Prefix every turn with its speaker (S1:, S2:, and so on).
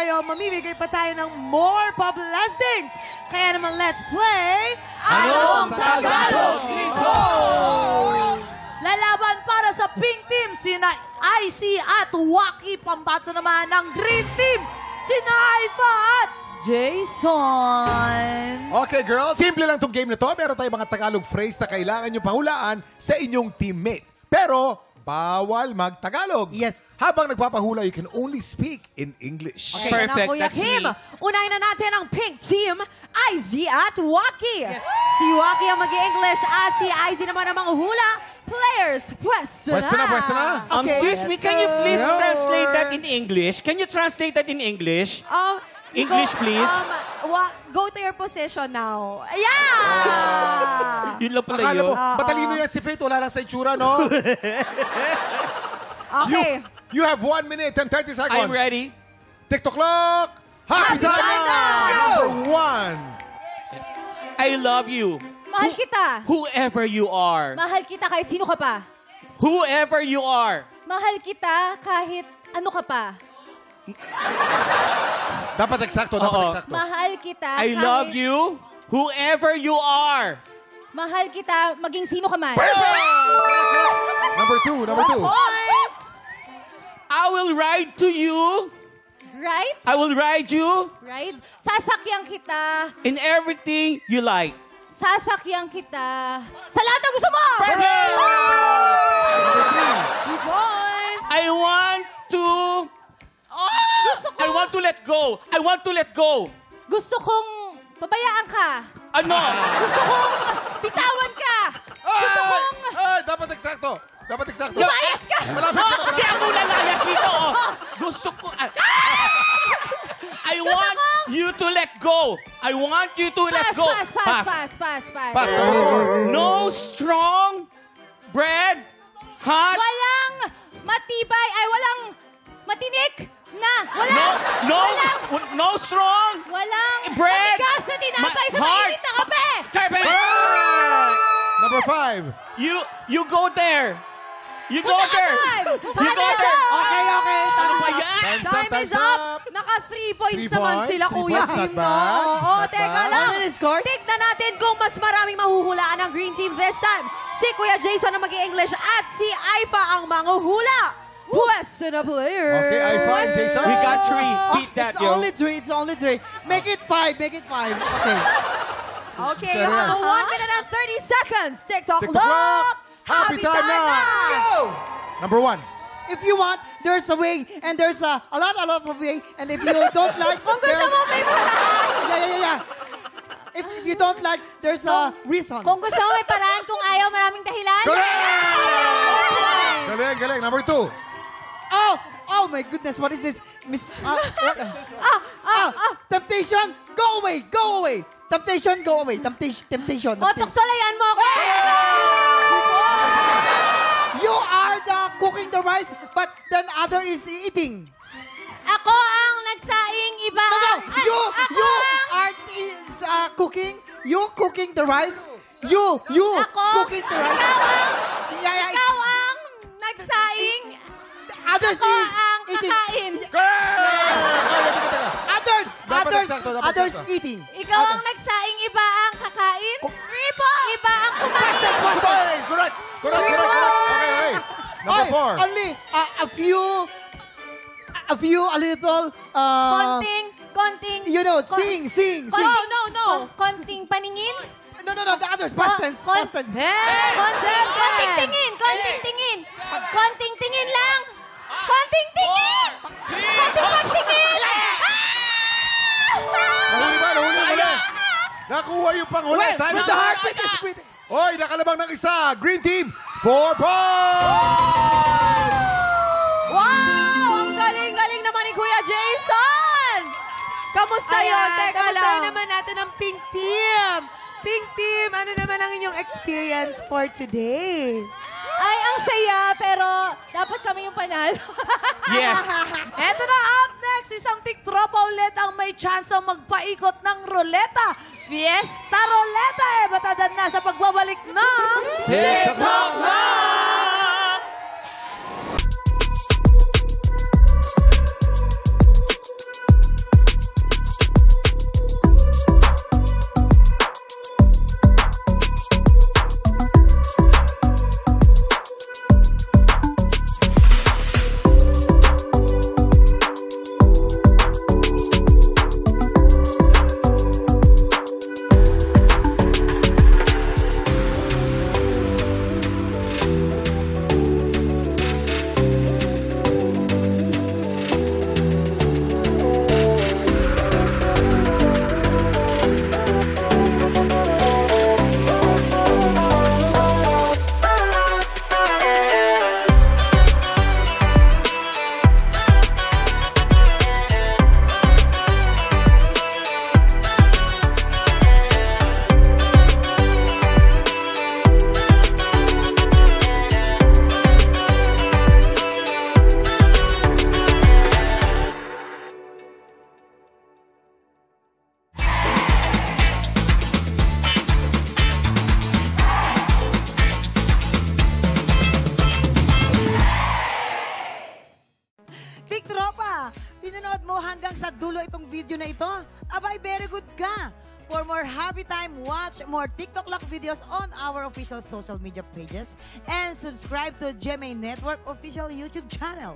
S1: kayo, mamimigay pa tayo ng more pop blessings. Kaya naman, let's play...
S2: Anong Tagalog ito?
S3: Lalaban para sa pink team, sina Icy at Waki. Pambato naman ng green team, sina Aifa at Jason.
S2: Okay, girls. Simple lang tong game na to. Meron tayong mga Tagalog phrase na kailangan nyo pahulaan sa inyong teammate. Pero, bawal mag-Tagalog.
S4: Yes.
S2: Habang nagpapahula, you can only speak in English.
S1: Okay,
S5: Perfect,
S1: Kuya
S5: that's
S1: Kim,
S5: me.
S1: unahin na natin ang pink team, Icy at Waki.
S4: Yes.
S1: Si Waki ang mag-English at si Icy naman ang manguhula. Players, pwesto na.
S2: Pwesto na.
S5: Excuse me, can you please translate that in English? Can you translate that in English? English, please.
S1: Go to your position now. Yeah!
S5: Yun lang pala
S2: Akala
S5: yun.
S2: mo, matalino yan si Faith. Wala lang sa itsura, no?
S1: Okay.
S2: You have 1 minute and 30 seconds.
S5: I'm ready.
S2: TikTok clock. Happy time now! Number 1.
S5: I love you.
S1: Mahal kita.
S5: Whoever you are.
S1: Mahal kita kahit sino ka pa.
S5: Whoever you are.
S1: Mahal kita kahit ano ka pa.
S2: Dapat eksakto, dapat eksakto.
S1: Mahal kita
S5: I
S1: kahit...
S5: love you. Whoever you are.
S1: Mahal kita maging sino ka man.
S2: Number 2, number 2.
S1: Points!
S5: I will ride to you.
S1: Right?
S5: I will ride you
S1: Right? Sasakyan kita.
S5: in everything you like.
S1: Sasakyan kita. Sa lahat na gusto mo!
S5: Perfect!
S1: 2 points!
S5: I want to... I want to let go. I want to let go.
S1: Gusto kong pabayaan ka.
S5: Ano?
S1: Gusto kong bitawan ka. Gusto kong
S2: Dapat eksakto. Dapat eksakto.
S1: lumayas ka.
S2: Malapit ka,
S5: Hindi ako lalayas dito. Gusto ko... I want you to let go. I want you to let go.
S1: Pass.
S2: Pass, number 4.
S5: No strong bread, hot.
S1: Walang matibay, ay walang matinik na.
S5: No strong
S1: Walang
S5: bread.
S1: matigas na tinapay sa
S5: Hard.
S1: mainit na kape.
S5: Perfect.
S2: Number 5.
S5: You go there. You go there. You go there.
S4: Okay.
S5: Ano ba yan?
S1: Time is up. Naka 3 points
S2: 3
S1: naman
S2: points.
S1: sila,
S2: 3
S1: Kuya
S2: points,
S1: Kim.
S2: not bad.
S1: Oo,
S2: Not
S1: teka
S2: bad.
S1: lang.
S4: How many scores?
S1: Tignan natin kung mas maraming mahuhulaan ng Green Team this time. Si Kuya Jason ang mag-i-English at si Aifa ang manguhula. Pwesto na player.
S2: Okay, Aifa and Jason.
S5: We got 3. Beat that,
S4: It's
S5: yo.
S4: only three. Make it 5. Okay.
S1: Okay,
S2: Sarap.
S1: you have 1 minute and 30 seconds. TikTok
S2: TikTok
S1: clock.
S2: Happy time now.
S1: Let's go.
S2: Number 1.
S4: If you want, there's a way, and there's a lot of way, and if you don't like,
S1: Kung gusto mo, may paraan.
S4: yeah. If you don't like, there's a reason.
S1: Kung gusto mo, may paraan. Kung ayaw, maraming dahilan.
S2: Galing. Number 2.
S4: Oh my goodness, what is this? Miss, temptation, go away. Temptation, go away. Temptation.
S1: O, tuksolayan mo ako.
S4: You are the cooking the rice, but then other is eating.
S1: Ako ang nagsaing iba.
S4: No,
S1: Ay,
S4: you
S1: ako ang...
S4: are cooking. You cooking the rice. You
S1: Ako?
S4: cooking the rice. Yeah.
S1: Ikaw ang nagsaing.
S4: Others
S1: Ako
S4: is
S1: ang
S4: eating.
S1: kakain.
S4: Others eating.
S1: Ikaw ang nagsaing, iba ang kakain. Iba ang kumain.
S2: Correct. Okay. Number 4.
S4: Only a few, a little.
S1: Konting.
S4: You know, sing.
S1: No. Konting paningin.
S4: No, the others. Past tense.
S1: Konting tingin. Konting tingin lang. Konting tingin. Konting pagsingil.
S2: Nahuli ba? Nakuha yung panghuli. Time
S4: With
S2: is
S4: the
S2: up.
S4: heart, with the spirit.
S2: Oy, nakalabang ng isa. Green Team, 4 points!
S1: Wow! Ang galing-galing naman ni Kuya Jason! Kamusta yun? Teka lang. Naman natin ang Pink Team. Pink Team, ano naman ang inyong experience for today? Ay, ang saya, pero dapat kami yung panalo.
S5: Yes.
S3: Eto na, up next, isang tiktropa ulit ang may chance ang magpaikot ng ruleta. Fiesta Ruleta batadad na sa pagbabalik ng...
S5: TikTok Live!
S6: na ito? Abay, very good ka! For more happy time, watch more TikTok Lock videos on our official social media pages and subscribe to GMA Network official YouTube channel.